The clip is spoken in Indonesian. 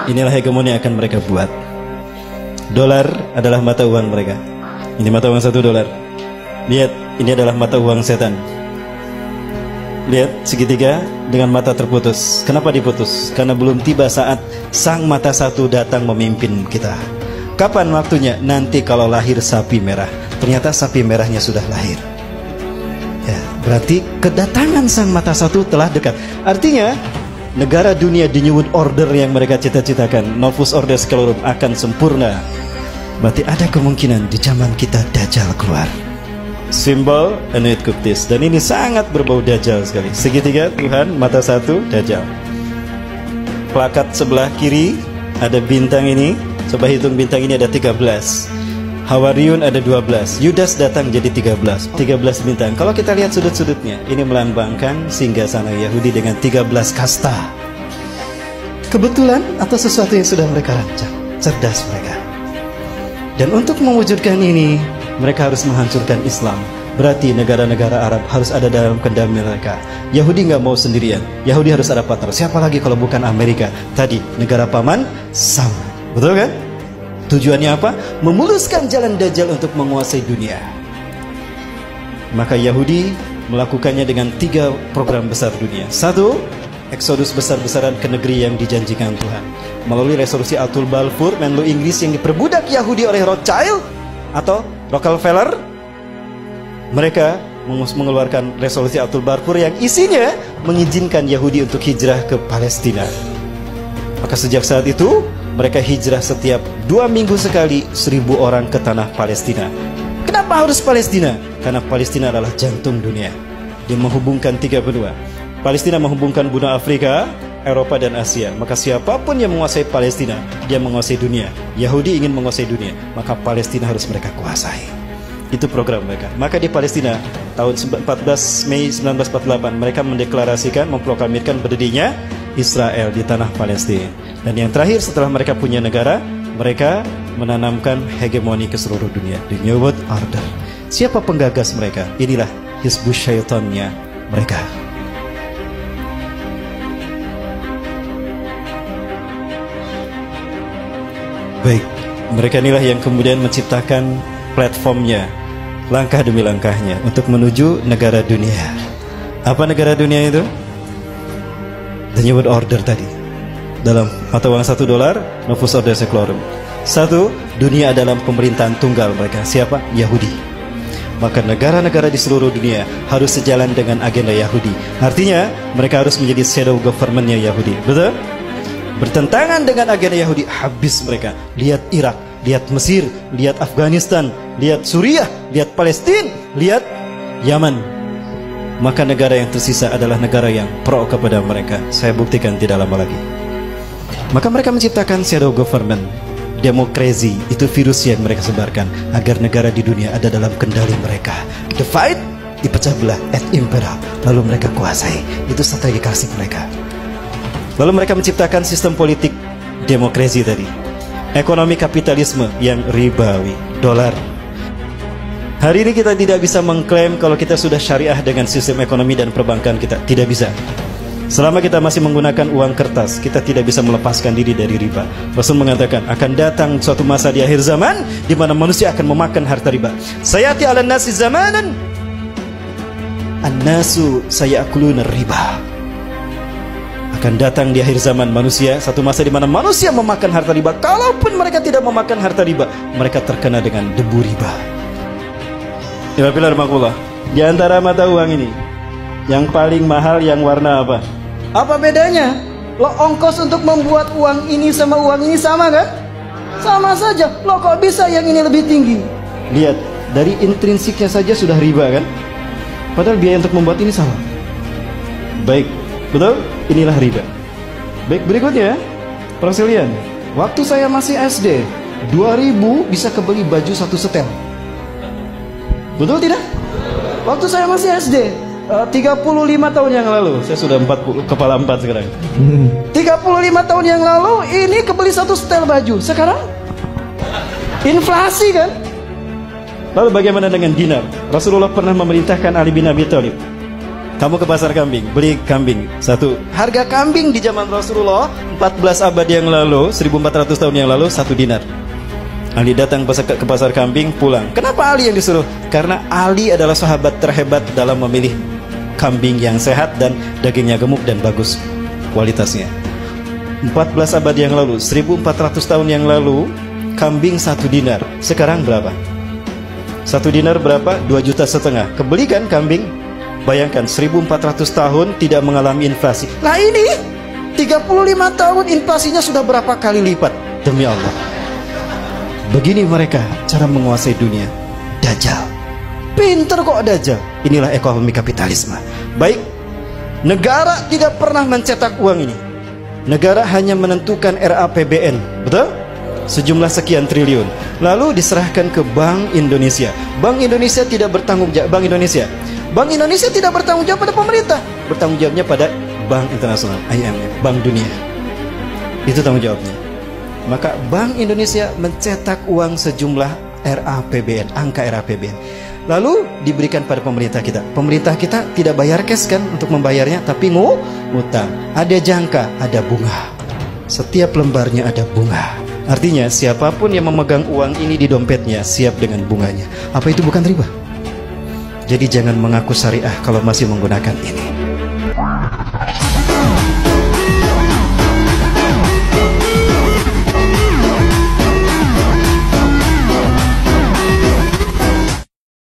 Inilah hegemoni yang akan mereka buat. Dolar adalah mata uang mereka. Ini mata uang $1. Lihat, ini adalah mata uang setan. Lihat segitiga dengan mata terputus. Kenapa diputus? Karena belum tiba saat sang mata satu datang memimpin kita. Kapan waktunya? Nanti kalau lahir sapi merah. Ternyata sapi merahnya sudah lahir. Ya, berarti kedatangan sang mata satu telah dekat. Artinya negara dunia di New World Order yang mereka cita-citakan, Novus Ordo Seclorum, akan sempurna. Berarti ada kemungkinan di zaman kita Dajjal keluar. Simbol Anuit Kuptis. Dan ini sangat berbau Dajjal sekali. Segitiga Tuhan, mata satu, Dajjal. Plakat sebelah kiri ada bintang ini. Coba hitung bintang ini ada 13. Hawariun ada 12. Yudas datang jadi 13. 13 bintang. Kalau kita lihat sudut-sudutnya, ini melambangkan singgasana Yahudi dengan 13 kasta. Kebetulan atau sesuatu yang sudah mereka rancang. Cerdas mereka. Dan untuk mewujudkan ini, mereka harus menghancurkan Islam. Berarti negara-negara Arab harus ada dalam kendali mereka. Yahudi nggak mau sendirian. Yahudi harus ada partner. Siapa lagi kalau bukan Amerika? Tadi negara paman Sam. Betul kan? Tujuannya apa? Memuluskan jalan Dajjal untuk menguasai dunia. Maka Yahudi melakukannya dengan 3 program besar dunia. 1. Eksodus besar-besaran ke negeri yang dijanjikan Tuhan. Melalui resolusi Atul Balfour, Menlu Inggris yang diperbudak Yahudi oleh Rothschild atau Rockefeller, mereka mengeluarkan resolusi Atul Balfour yang isinya mengizinkan Yahudi untuk hijrah ke Palestina. Maka sejak saat itu mereka hijrah setiap 2 minggu sekali 1.000 orang ke tanah Palestina. Kenapa harus Palestina? Karena Palestina adalah jantung dunia. Dia menghubungkan 3 benua. Palestina menghubungkan benua Afrika, Eropa dan Asia. Maka siapapun yang menguasai Palestina, dia menguasai dunia. Yahudi ingin menguasai dunia, maka Palestina harus mereka kuasai. Itu program mereka. Maka di Palestina tahun 14 Mei 1948 mereka mendeklarasikan, memproklamirkan berdirinya Israel di tanah Palestina. Dan yang terakhir setelah mereka punya negara, mereka menanamkan hegemoni ke seluruh dunia, the New World Order. Siapa penggagas mereka? Inilah Hizbus Syaitannya mereka. Baik, mereka inilah yang kemudian menciptakan platformnya, langkah demi langkahnya untuk menuju negara dunia. Apa negara dunia itu? The New World Order tadi. Dalam mata uang $1, Novus Ordo Seclorum. 1. Dunia dalam pemerintahan tunggal mereka. Siapa? Yahudi. Maka negara-negara di seluruh dunia harus sejalan dengan agenda Yahudi. Artinya mereka harus menjadi shadow government-nya Yahudi. Betul? Bertentangan dengan agenda Yahudi, habis mereka. Lihat Irak, lihat Mesir, lihat Afghanistan, lihat Suriah, lihat Palestina, lihat Yaman. Maka negara yang tersisa adalah negara yang pro kepada mereka. Saya buktikan tidak lama lagi. Maka mereka menciptakan shadow government. Demokrasi, itu virus yang mereka sebarkan agar negara di dunia ada dalam kendali mereka. Divide, dipecah belah, et impera, lalu mereka kuasai. Itu strategi klasik mereka. Lalu mereka menciptakan sistem politik demokrasi tadi. Ekonomi kapitalisme yang ribawi, dolar. Hari ini kita tidak bisa mengklaim kalau kita sudah syariah dengan sistem ekonomi dan perbankan kita. Tidak bisa. Selama kita masih menggunakan uang kertas, kita tidak bisa melepaskan diri dari riba. Rasul mengatakan akan datang suatu masa di akhir zaman di mana manusia akan memakan harta riba. Sayati 'alan nasi zamanan an-nasu sayakuluna riba. Akan datang di akhir zaman manusia satu masa di mana manusia memakan harta riba. Kalaupun mereka tidak memakan harta riba, mereka terkena dengan debu riba. Di antara mata uang ini, yang paling mahal yang warna apa? Apa bedanya? Lo ongkos untuk membuat uang ini sama uang ini sama kan? Sama saja. Lo kok bisa yang ini lebih tinggi? Lihat, dari intrinsiknya saja sudah riba kan? Padahal biaya untuk membuat ini sama. Baik, betul? Inilah riba. Baik, berikutnya perselisihan. Waktu saya masih SD, 2000 bisa kebeli baju 1 setel. Betul tidak? Waktu saya masih SD, 35 tahun yang lalu. Saya sudah 40, kepala 4 sekarang. 35 tahun yang lalu ini kebeli 1 setel baju. Sekarang inflasi kan? Lalu bagaimana dengan dinar? Rasulullah pernah memerintahkan Ali bin Abi Thalib Kamu ke pasar kambing, beli kambing satu. Harga kambing di zaman Rasulullah 14 abad yang lalu, 1400 tahun yang lalu, 1 dinar. Ali datang ke pasar kambing, pulang. Kenapa Ali yang disuruh? Karena Ali adalah sahabat terhebat dalam memilih kambing yang sehat dan dagingnya gemuk dan bagus kualitasnya. 14 abad yang lalu, 1400 tahun yang lalu, kambing 1 dinar. Sekarang berapa? 1 dinar berapa? 2,5 juta. Kebeli kan kambing? Bayangkan 1400 tahun tidak mengalami inflasi. Nah ini 35 tahun inflasinya sudah berapa kali lipat. Demi Allah. Begini mereka cara menguasai dunia. Dajjal. Pinter kok Dajjal. Inilah ekonomi kapitalisme. Baik, negara tidak pernah mencetak uang ini. Negara hanya menentukan RAPBN. Betul? Sejumlah sekian triliun. Lalu diserahkan ke Bank Indonesia. Bank Indonesia tidak bertanggung jawab. Bank Indonesia tidak bertanggung jawab pada pemerintah, bertanggung jawabnya pada Bank Internasional, IMF, Bank Dunia. Itu tanggung jawabnya. Maka Bank Indonesia mencetak uang sejumlah RAPBN, angka RAPBN. Lalu diberikan pada pemerintah kita. Pemerintah kita tidak bayar cash kan untuk membayarnya, tapi ngutang. Ada jangka, ada bunga. Setiap lembarnya ada bunga. Artinya siapapun yang memegang uang ini di dompetnya siap dengan bunganya. Apa itu bukan riba? Jadi jangan mengaku syariah kalau masih menggunakan ini.